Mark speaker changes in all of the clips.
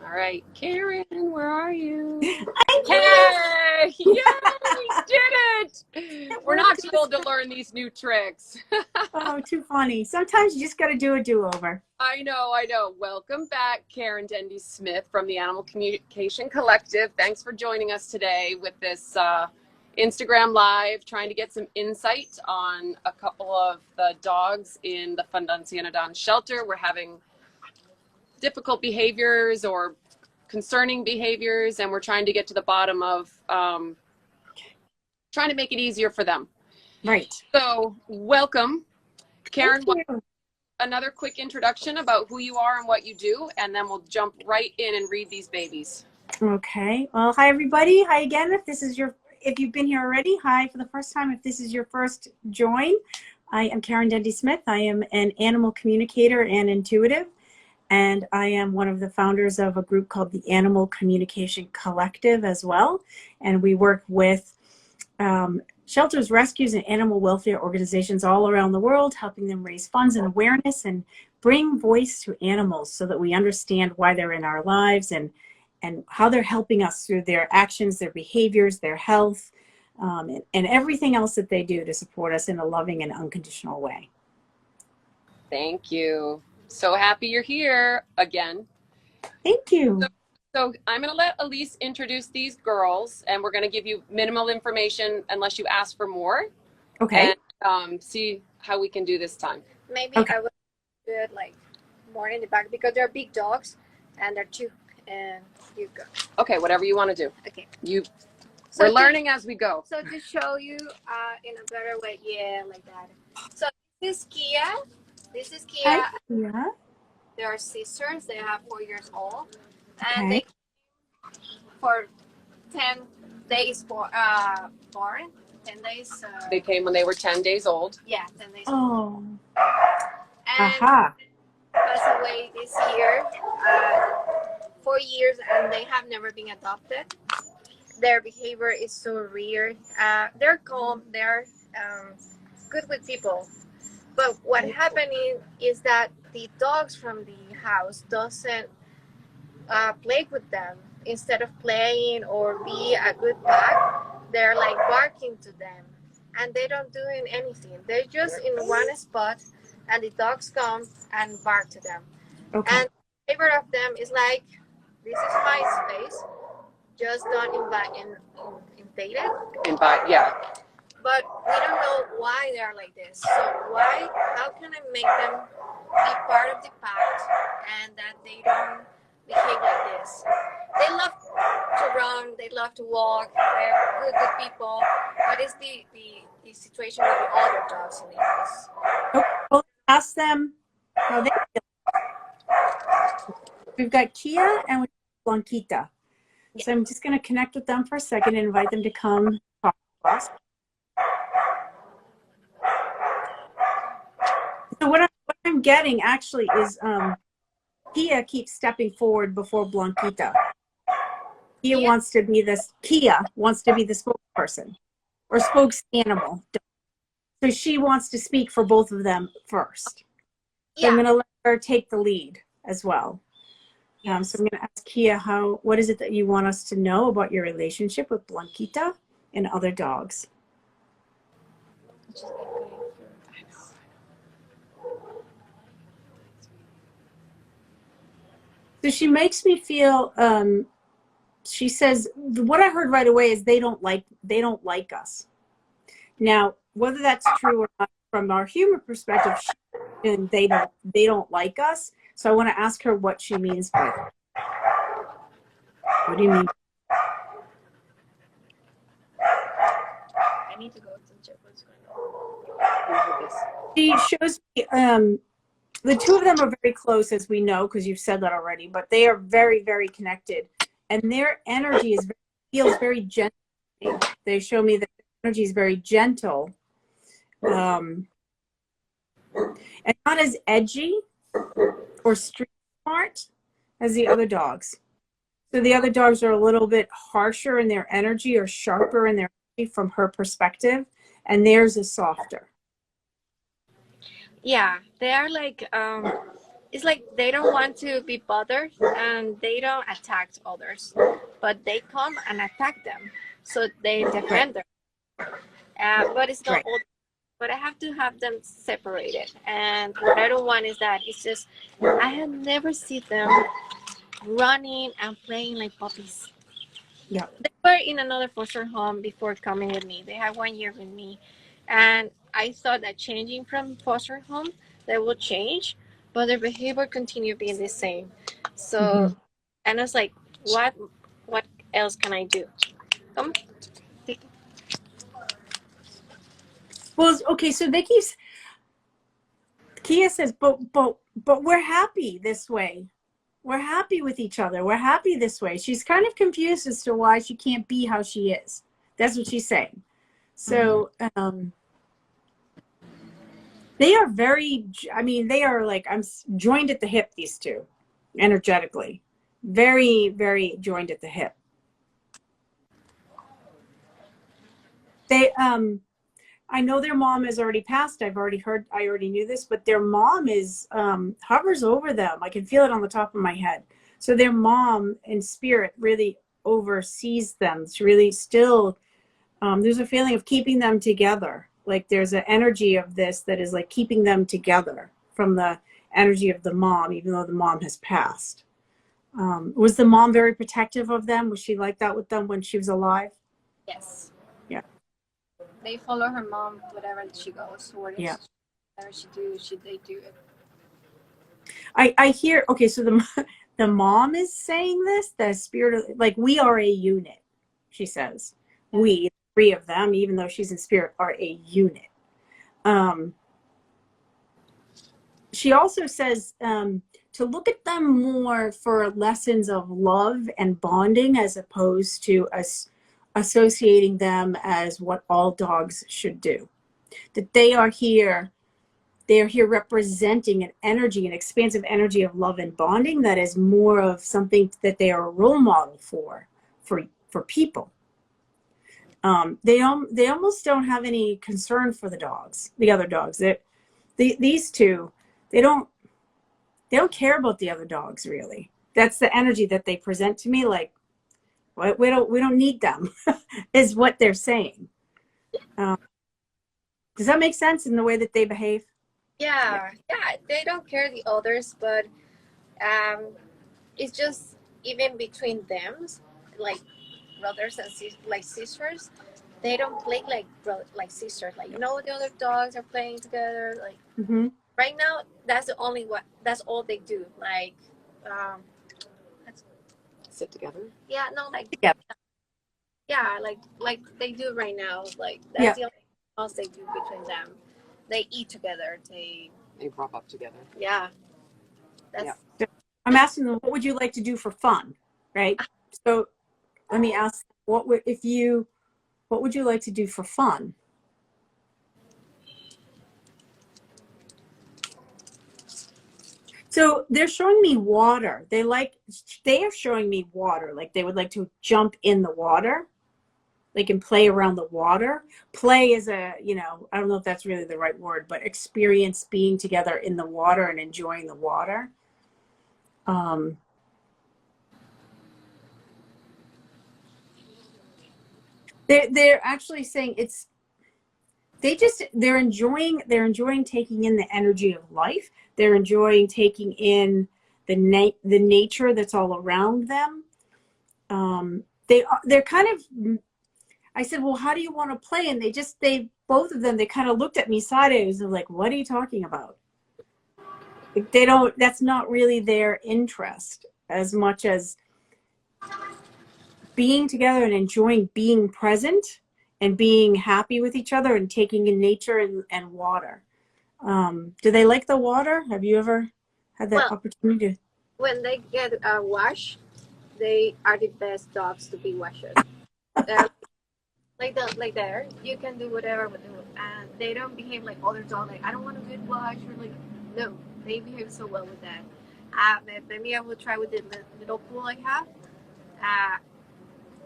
Speaker 1: All right, Karen, where are you?
Speaker 2: Hey!
Speaker 1: Yay, we did it! We're not too old to learn these new tricks.
Speaker 2: Oh, too funny. Sometimes you just got to do a do-over.
Speaker 1: I know. Welcome back, Karen Dendy Smith from the Animal Communication Collective. Thanks for joining us today with this Instagram Live, trying to get some insight on a couple of the dogs in the Fundación Adan shelter. We're having difficult behaviors or concerning behaviors, and we're trying to get to the bottom of trying to make it easier for them.
Speaker 2: Right.
Speaker 1: So welcome, Karen. Another quick introduction about who you are and what you do, and then we'll jump right in and read these babies.
Speaker 2: Okay. Well, hi everybody. Hi again. If you've been here already, hi for the first time. If this is your first join, I am Karen Dendy Smith. I am an animal communicator and intuitive. And I am one of the founders of a group called the Animal Communication Collective as well. And we work with shelters, rescues, and animal welfare organizations all around the world, helping them raise funds and awareness and bring voice to animals so that we understand why they're in our lives and how they're helping us through their actions, their behaviors, their health, and everything else that they do to support us in a loving and unconditional way.
Speaker 1: Thank you. So happy you're here again.
Speaker 2: Thank you.
Speaker 1: So I'm going to let Elisa introduce these girls, and we're going to give you minimal information unless you ask for more.
Speaker 2: Okay.
Speaker 1: And see how we can do this time.
Speaker 3: Maybe okay. I would do it like more in the back because they're big dogs and they're two, and you go.
Speaker 1: Okay, whatever you want to do.
Speaker 3: Okay.
Speaker 1: We're learning as we go.
Speaker 3: So to show you in a better way, yeah, like that. So this is Kia. This is Kia.
Speaker 2: Hi, Kia.
Speaker 3: They are sisters. They have 4 years old,
Speaker 2: Okay.
Speaker 3: and they for 10 days born. 10 days.
Speaker 1: They came when they were 10 days old.
Speaker 3: Yeah, 10 days.
Speaker 2: Oh.
Speaker 3: And passed away this year. 4 years, and they have never been adopted. Their behavior is so weird. They're calm. They're good with people. But what happened is that the dogs from the house doesn't play with them. Instead of playing or be a good pack, they're like barking to them, and they don't do anything. They're just in one spot, and the dogs come and bark to them.
Speaker 2: Okay.
Speaker 3: And the favorite of them is like, this is my space. Just don't invade it.
Speaker 1: Yeah.
Speaker 3: But we don't know why they are like this. So how can I make them be part of the pack and that they don't behave like this? They love to run, they love to walk, they're good people, but it's the situation with the other dogs in the house.
Speaker 2: Okay, well, ask them how they feel. We've got Kia and we've got Blanquita. Yeah. So I'm just going to connect with them for a second and invite them to come talk to us. So what I'm getting actually is Kia keeps stepping forward before Blanquita. Kia wants to be the spokesperson or spokesanimal. So she wants to speak for both of them first. So I'm going to let her take the lead as well. So I'm going to ask Kia, what is it that you want us to know about your relationship with Blanquita and other dogs? So she makes me feel, she says, what I heard right away is they don't like us. Now, whether that's true or not from our human perspective, they don't like us. So I want to ask her what she means by that. What do you mean?
Speaker 3: I need to go to check what's going on.
Speaker 2: She shows me, the two of them are very close, as we know, because you've said that already, but they are very, very connected. And their energy feels very gentle. They show me that their energy is very gentle. And not as edgy or street smart as the other dogs. So the other dogs are a little bit harsher in their energy or sharper in their energy from her perspective, and theirs is softer.
Speaker 3: Yeah, they are like it's like they don't want to be bothered and they don't attack others, but they come and attack them. So they defend them. But it's not
Speaker 2: Right.
Speaker 3: all. But I have to have them separated. And what I don't want is that it's just, I have never seen them running and playing like puppies.
Speaker 2: Yeah.
Speaker 3: They were in another foster home before coming with me. They had 1 year with me. And I thought that changing from foster home, they would change, but their behavior continued being the same. So, and I was like, what else can I do? Come.
Speaker 2: Well, okay, so Kia says, but we're happy this way. We're happy with each other. We're happy this way. She's kind of confused as to why she can't be how she is. That's what she's saying. So, they are very, I mean, they are like, I'm joined at the hip, these two, energetically. Very, very joined at the hip. They, I know their mom has already passed. I already knew this, but their mom is, hovers over them. I can feel it on the top of my head. So their mom in spirit really oversees them. It's really still, there's a feeling of keeping them together. Like there's an energy of this that is like keeping them together from the energy of the mom, even though the mom has passed. Was the mom very protective of them? Was she like that with them when she was alive?
Speaker 3: Yes.
Speaker 2: Yeah.
Speaker 3: They follow her mom wherever she goes. Whatever she do, they do it.
Speaker 2: I hear, okay, so the mom is saying this, the spirit of, like, we are a unit, she says. We, three of them, even though she's in spirit, are a unit. She also says to look at them more for lessons of love and bonding as opposed to us associating them as what all dogs should do. That they are here representing an energy, an expansive energy of love and bonding that is more of something that they are a role model for people. They almost don't have any concern for the dogs, the other dogs. These two, they don't care about the other dogs really. That's the energy that they present to me. Like, we don't need them, is what they're saying. Does that make sense in the way that they behave?
Speaker 3: Yeah, they don't care the others, but it's just even between them, like brothers and sisters, they don't play like sisters. Like, the other dogs are playing together. Like right now, that's that's all they do. Like,
Speaker 1: sit together.
Speaker 3: Yeah, no, like like they do right now. Like that's the only else they do between them. They eat together. They
Speaker 1: prop up together.
Speaker 3: Yeah.
Speaker 2: I'm asking them, what would you like to do for fun, right? So let me ask, what would you like to do for fun? So they're showing me water. They are showing me water. Like they would like to jump in the water. They can play around the water. Play is I don't know if that's really the right word, but experience being together in the water and enjoying the water. They're actually saying they're enjoying taking in the energy of life. They're enjoying taking in the nature that's all around them. They're kind of, I said, well, how do you want to play? And both of them, they kind of looked at me sideways and like, what are you talking about? That's not really their interest as much as being together and enjoying being present and being happy with each other and taking in nature and water. Do they like the water? Have you ever had that opportunity?
Speaker 3: When they get washed, they are the best dogs to be washed. Like there, you can do whatever with them, and they don't behave like other dogs. Like, I don't want to get washed, or like, no, they behave so well with that. Maybe I will try with the little pool I have.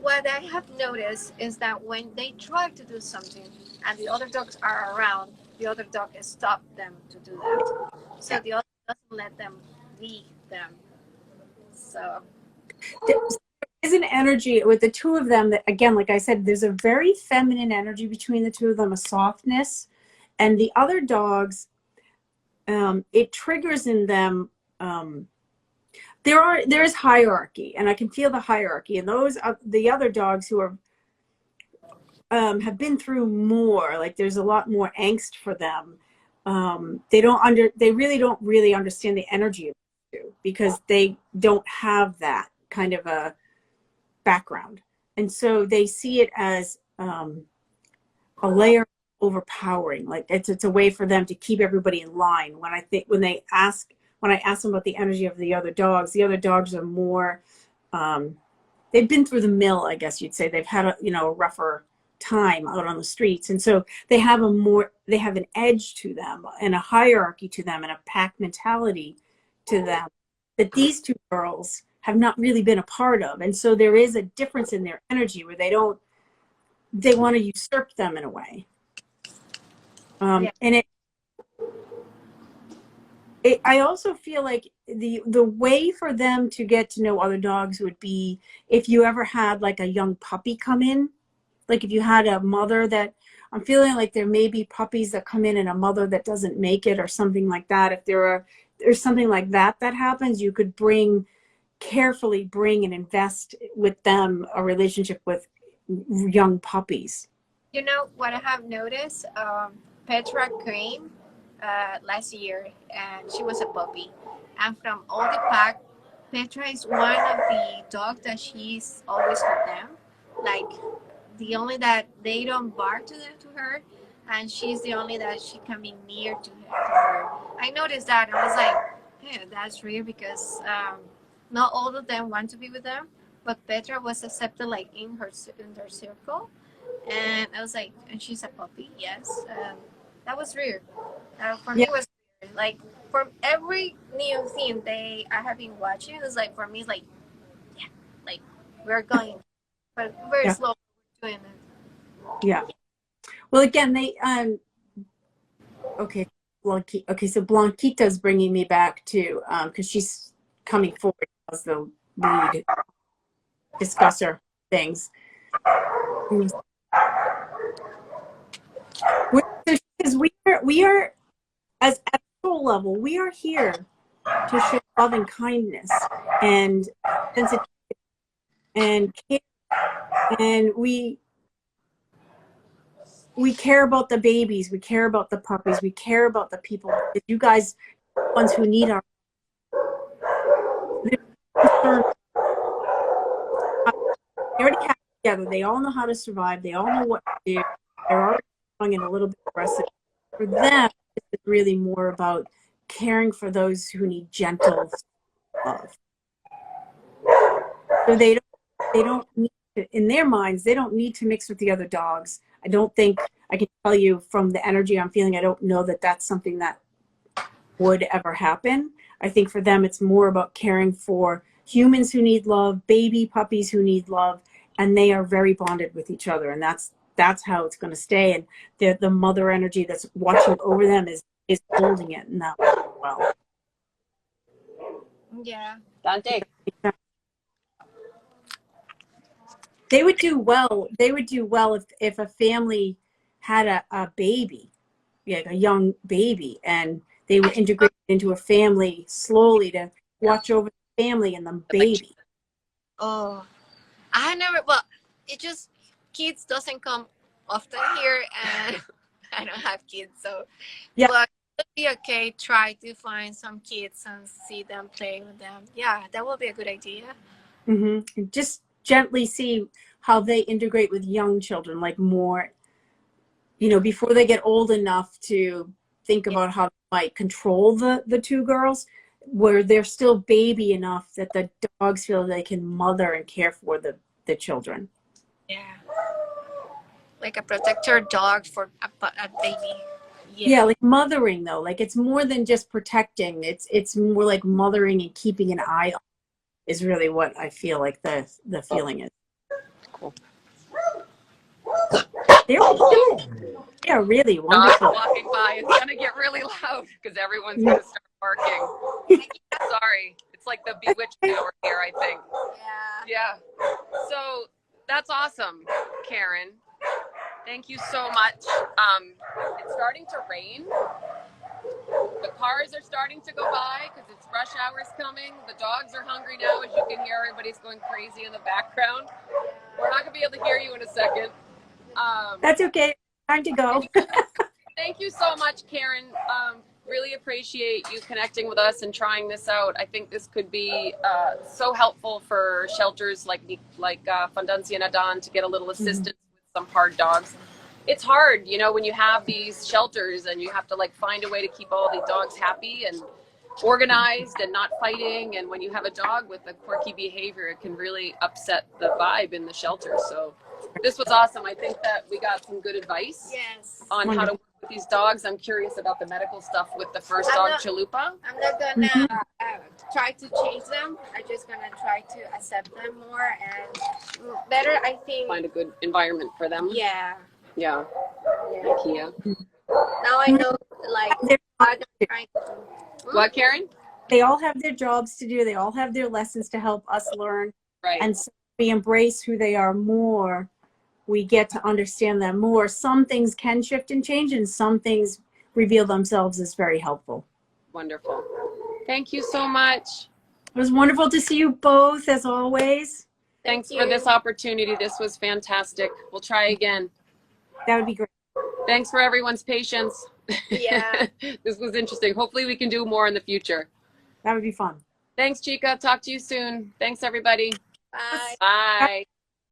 Speaker 3: What I have noticed is that when they try to do something and the other dogs are around, the other dog has stopped them to do that. So the other doesn't let them leave them. So
Speaker 2: There is an energy with the two of them that, again, like I said, there's a very feminine energy between the two of them, a softness. And the other dogs, it triggers in them, there is hierarchy, and I can feel the hierarchy. And those are the other dogs who are have been through more. Like there's a lot more angst for them. They really don't really understand the energy of you because they don't have that kind of a background, and so they see it as a layer of overpowering. Like it's a way for them to keep everybody in line. When I ask them about the energy of the other dogs are more, they've been through the mill, I guess you'd say. They've had a rougher time out on the streets. And so they have an edge to them and a hierarchy to them and a pack mentality to them that these two girls have not really been a part of. And so there is a difference in their energy where they want to usurp them in a way. And I also feel like the way for them to get to know other dogs would be if you ever had like a young puppy come in. Like if you had a mother that, I'm feeling like there may be puppies that come in and a mother that doesn't make it or something like that. If there's something like that happens, you could carefully bring and invest with them a relationship with young puppies.
Speaker 3: you know what I have noticed? Petra came last year, and she was a puppy. And from all the pack, Petra is one of the dogs that she's always with them. Like the only that they don't bark to her, and she's the only that she can be near to her. I noticed that. I was like, yeah, that's weird because not all of them want to be with them, but Petra was accepted like in their circle, and I was like, and she's a puppy, yes. That was weird. For me, it was weird. Like for every new thing I have been watching, it was like for me, it's like, yeah, like we're going, but very slow doing it.
Speaker 2: Yeah. Well, again, okay. Okay, so Blanquita's bringing me back to, because she's coming forward as the lead discusser things. We are as at soul level, we are here to show love and kindness and sensitivity and care, and we care about the babies, we care about the puppies, we care about the people. You guys, ones who need our. They already have it together. They all know how to survive. They all know what to do. They're already strong and a little bit aggressive. For them, it's really more about caring for those who need gentle love. So they don't need to, in their minds, they don't need to mix with the other dogs. I don't think, I can tell you from the energy I'm feeling, I don't know that that's something that would ever happen. I think for them, it's more about caring for humans who need love, baby puppies who need love, and they are very bonded with each other. And that's how it's going to stay. And the mother energy that's watching over them is holding it in that way as well.
Speaker 3: Yeah.
Speaker 1: Dante.
Speaker 2: They would do well. They would do well if a family had a baby, like a young baby, and they would integrate into a family slowly to watch over the family and the baby.
Speaker 3: Oh, I never. Well, it just kids doesn't come often here, and I don't have kids, so yeah. But it would be okay. Try to find some kids and see them play with them. Yeah, that would be a good idea.
Speaker 2: Mm-hmm. Just gently see how they integrate with young children, like more, before they get old enough to think about how they might control the two girls, where they're still baby enough that the dogs feel they can mother and care for the children.
Speaker 3: Yeah. Like a protector dog for a baby.
Speaker 2: Yeah, like mothering though. Like it's more than just protecting. It's more like mothering and keeping an eye on is really what I feel like the feeling is.
Speaker 1: Cool.
Speaker 2: They're really wonderful.
Speaker 1: Dogs walking by, it's gonna get really loud because everyone's gonna start barking. Sorry. It's like the bewitched hour here, I think.
Speaker 3: Yeah.
Speaker 1: Yeah. So that's awesome, Karen. Thank you so much. It's starting to rain. The cars are starting to go by because it's rush hours coming. The dogs are hungry now, as you can hear. Everybody's going crazy in the background. We're not going to be able to hear you in a second.
Speaker 2: That's okay. Time to go.
Speaker 1: Thank you so much, Karen. Really appreciate you connecting with us and trying this out. I think this could be so helpful for shelters like Fundación Adan to get a little assistance with some hard dogs. It's hard, you know, when you have these shelters and you have to like find a way to keep all the dogs happy and organized and not fighting. And when you have a dog with a quirky behavior, it can really upset the vibe in the shelter. So this was awesome. I think that we got some good advice on how to work with these dogs. I'm curious about the medical stuff with the first dog, Chalupa.
Speaker 3: I'm not gonna try to change them. I'm just gonna try to accept them more and better, I think.
Speaker 1: Find a good environment for them.
Speaker 3: Yeah.
Speaker 1: Yeah.
Speaker 3: Kia. Now I know, like, what I'm trying to do.
Speaker 1: What, Karen?
Speaker 2: They all have their jobs to do. They all have their lessons to help us learn.
Speaker 1: Right.
Speaker 2: And so we embrace who they are more. We get to understand them more. Some things can shift and change, and some things reveal themselves as very helpful.
Speaker 1: Wonderful. Thank you so much.
Speaker 2: It was wonderful to see you both, as always.
Speaker 1: Thanks for this opportunity. This was fantastic. We'll try again.
Speaker 2: That would be great.
Speaker 1: Thanks for everyone's patience.
Speaker 3: Yeah.
Speaker 1: This was interesting. Hopefully we can do more in the future.
Speaker 2: That would be fun.
Speaker 1: Thanks, Chica. Talk to you soon. Thanks, everybody.
Speaker 3: Bye.
Speaker 1: Bye.